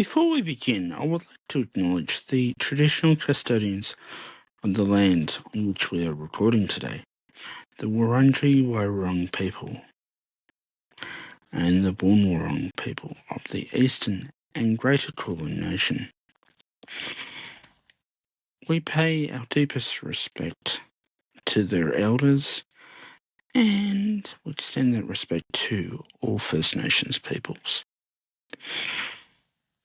Before we begin, I would like to acknowledge the traditional custodians of the land on which we are recording today, the Wurundjeri Woi-wurrung people and the Boon Wurrung people of the Eastern and Greater Kulin Nation. We pay our deepest respect to their elders, and we extend that respect to all First Nations peoples.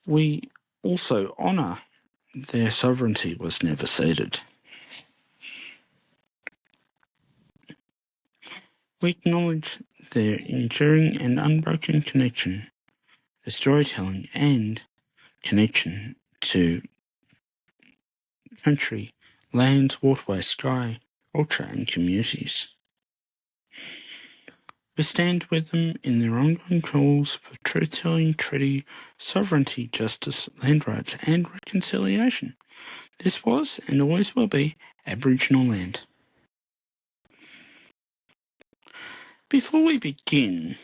We also honour their sovereignty was never ceded. We acknowledge their enduring and unbroken connection, the storytelling and connection to country, lands, waterways, sky, culture and communities. We stand with them in their ongoing calls for truth-telling, treaty, sovereignty, justice, land rights and reconciliation. This was and always will be Aboriginal land. Before we begin,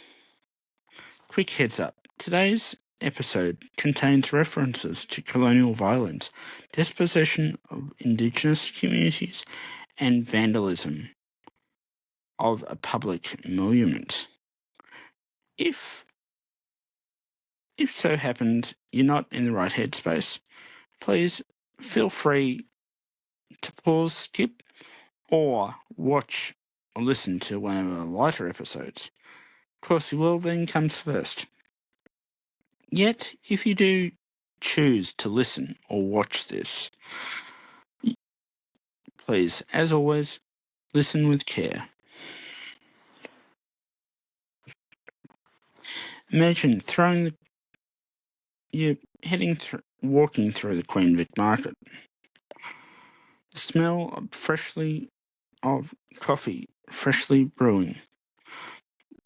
quick heads up. Today's episode contains references to colonial violence, dispossession of Indigenous communities, and vandalism of a public monument. If so happens you're not in the right headspace, please feel free to pause, skip, or watch or listen to one of our lighter episodes. Of course, your well-being comes first. Yet, if you do choose to listen or watch this, please, as always, listen with care. Imagine walking through the Queen Vic market. The smell of coffee freshly brewing.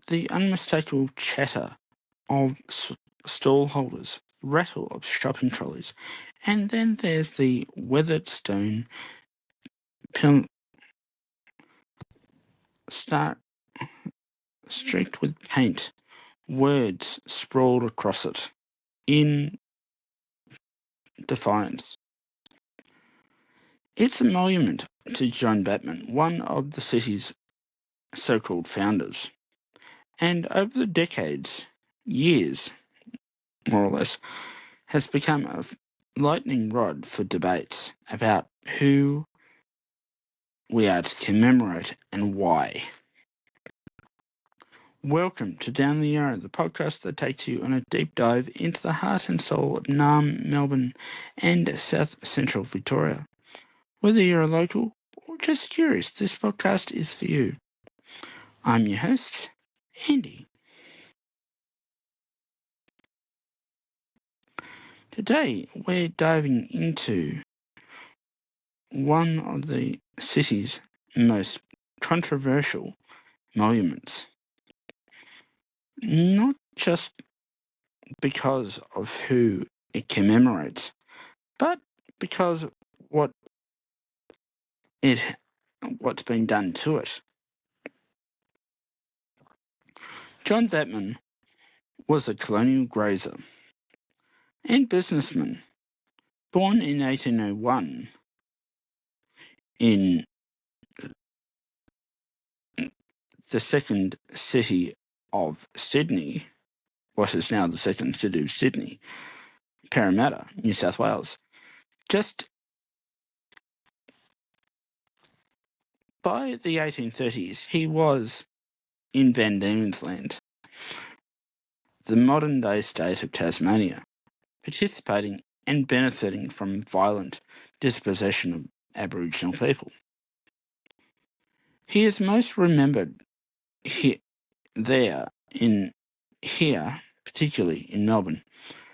The unmistakable chatter of stall holders, rattle of shopping trolleys, and then there's the weathered stone streaked with paint, words sprawled across it in defiance. It's a monument to John Batma, one of the city's so-called founders, and over the decades, years, more or less, has become a lightning rod for debates about who we are to commemorate and why. Welcome to Down the Yarra, the podcast that takes you on a deep dive into the heart and soul of Naarm-Melbourne and South Central Victoria. Whether you're a local or just curious, this podcast is for you. I'm your host, Andy. Today, we're diving into one of the city's most controversial monuments. Not just because of who it commemorates, but because what's been done to it. John Batma was a colonial grazer and businessman, born in 1801 in the second city of Sydney, what is now the second city of Sydney, Parramatta, New South Wales. Just by the 1830s, he was in Van Diemen's Land, the modern-day state of Tasmania, participating and benefiting from violent dispossession of Aboriginal people. He is most remembered particularly in Melbourne,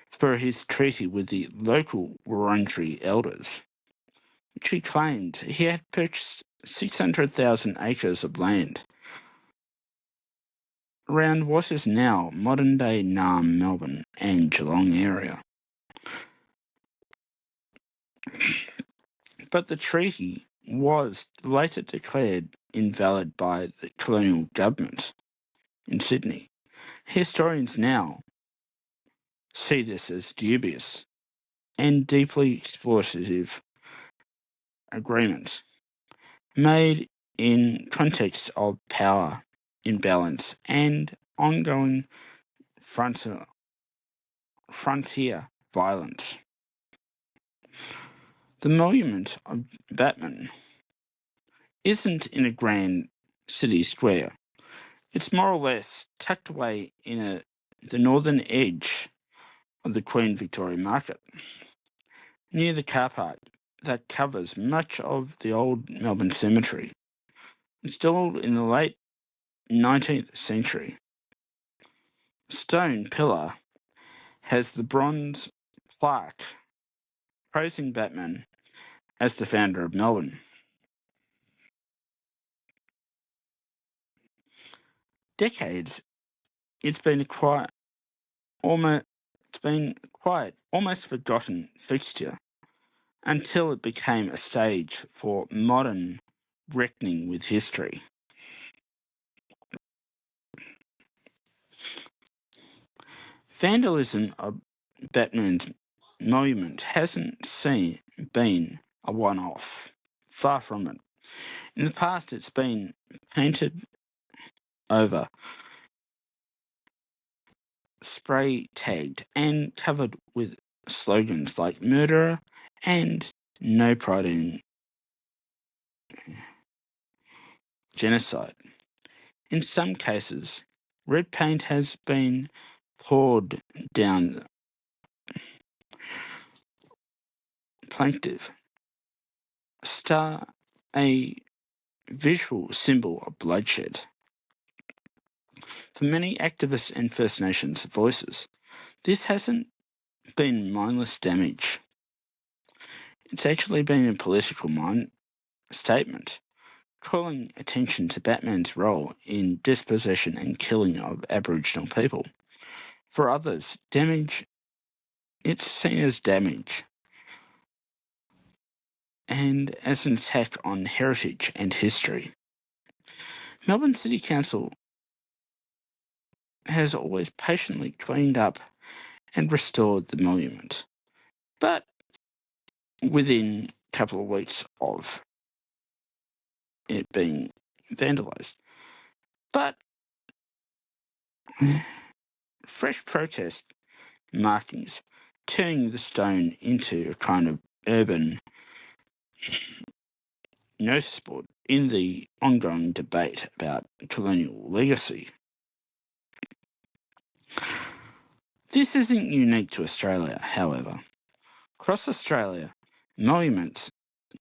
for his treaty with the local Wurundjeri elders, which he claimed he had purchased 600,000 acres of land around what is now modern-day Naarm-Melbourne and Geelong area. But the treaty was later declared invalid by the colonial government in Sydney. Historians now see this as dubious and deeply exploitative agreement made in context of power imbalance and ongoing frontier violence. The monument of Batman isn't in a grand city square. It's more or less tucked away in the northern edge of the Queen Victoria Market, near the car park that covers much of the old Melbourne cemetery. Installed in the late 19th century, stone pillar has the bronze plaque praising Batman as the founder of Melbourne. Decades, it's been a quiet, almost forgotten fixture until it became a stage for modern reckoning with history. Vandalism of Batman's monument hasn't been a one-off. Far from it. In the past, it's been painted over, spray tagged, and covered with slogans like murderer and no pride in genocide. In some cases, red paint has been poured down plaintive, a visual symbol of bloodshed. For many activists and First Nations voices, this hasn't been mindless damage. It's actually been a political statement, calling attention to Batman's role in dispossession and killing of Aboriginal people. For others, it's seen as damage and as an attack on heritage and history. Melbourne City Council has always patiently cleaned up and restored the monument, but within a couple of weeks of it being vandalised. But fresh protest markings, turning the stone into a kind of urban notice board in the ongoing debate about colonial legacy. This isn't unique to Australia, however. Across Australia, monuments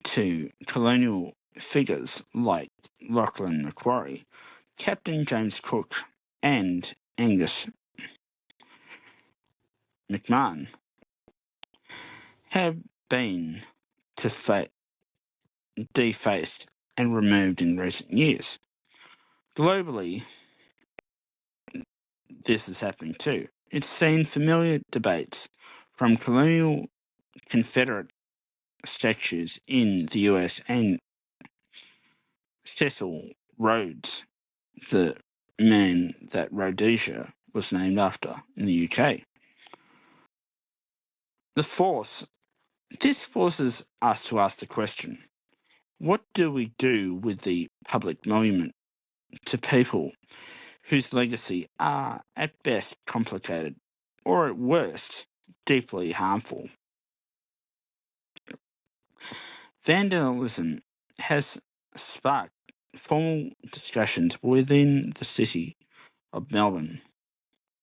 to colonial figures like Lachlan Macquarie, Captain James Cook, and Angus McMahon have been defaced and removed in recent years. Globally, this is happening too. It's seen familiar debates from colonial Confederate statues in the US and Cecil Rhodes, the man that Rhodesia was named after in the UK. This forces us to ask the question, what do we do with the public monument to people whose legacy are at best complicated or at worst deeply harmful? Vandalism has sparked formal discussions within the city of Melbourne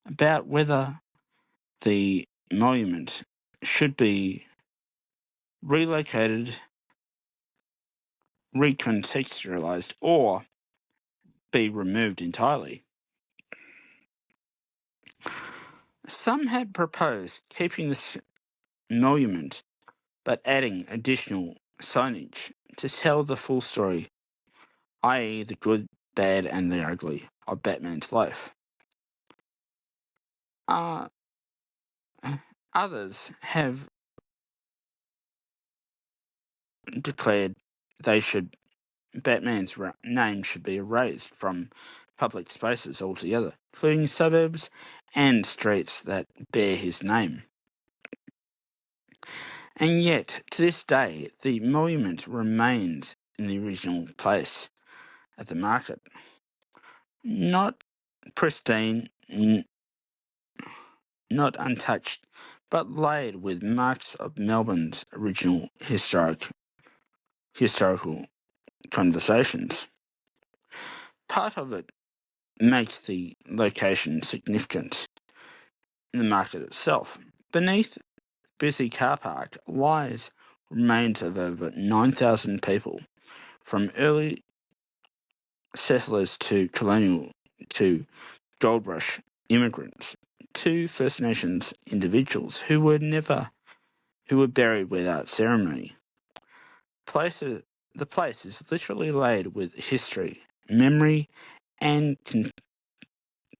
about whether the monument should be relocated, recontextualised, or be removed entirely. Some had proposed keeping the monument but adding additional signage to tell the full story, i.e. the good, bad and the ugly of Batman's life. Others have declared Batman's name should be erased from public spaces altogether, including suburbs and streets that bear his name. And yet, to this day, the monument remains in the original place at the market. Not pristine, not untouched, but laid with marks of Melbourne's original historical conversations. Part of it makes the location significant in the market itself. Beneath busy car park lies remains of over 9,000 people, from early settlers to colonial to gold rush immigrants to First Nations individuals who were buried without ceremony. The place is literally laid with history, memory, and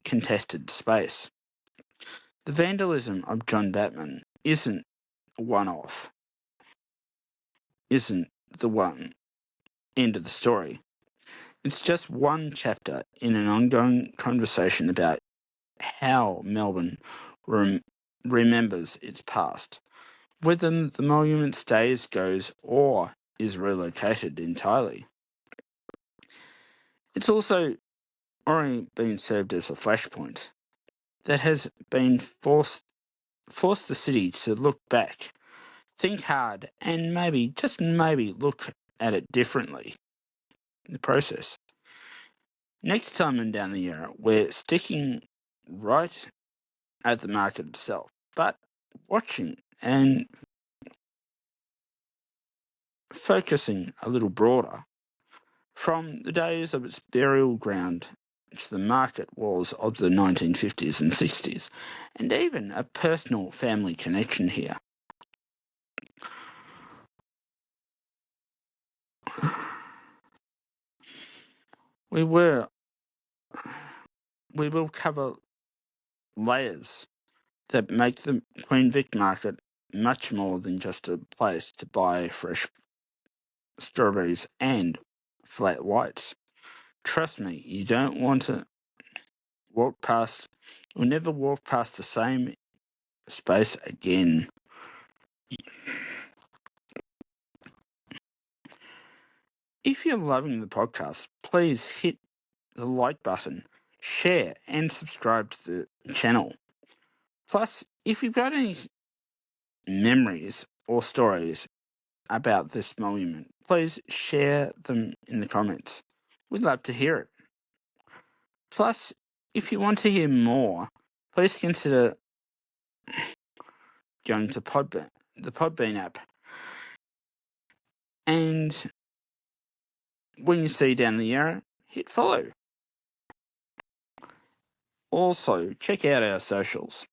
contested space. The vandalism of John Batman isn't one-off, isn't the one end of the story. It's just one chapter in an ongoing conversation about how Melbourne remembers its past, whether the monument stays, goes, or is relocated entirely. It's also already been served as a flashpoint that has been forced the city to look back, think hard, and maybe, just maybe, look at it differently in the process. Next time I'm down the Yarra, we're sticking right at the market itself, but watching and focusing a little broader from the days of its burial ground to the market was of the 1950s and 60s, and even a personal family connection here. We will cover layers that make the Queen Vic market much more than just a place to buy fresh strawberries and flat whites. Trust me, you don't want to you'll never walk past the same space again. If you're loving the podcast, please hit the like button, share, and subscribe to the channel. Plus, if you've got any memories or stories about this monument, please share them in the comments. We'd love to hear it. Plus, if you want to hear more, please consider going to the Podbean app. And when you see down the arrow, hit follow. Also, check out our socials.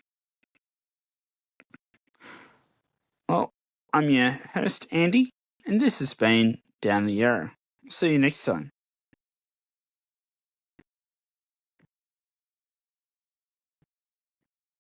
Well, I'm your host, Andy, and this has been Down the Yarra. See you next time.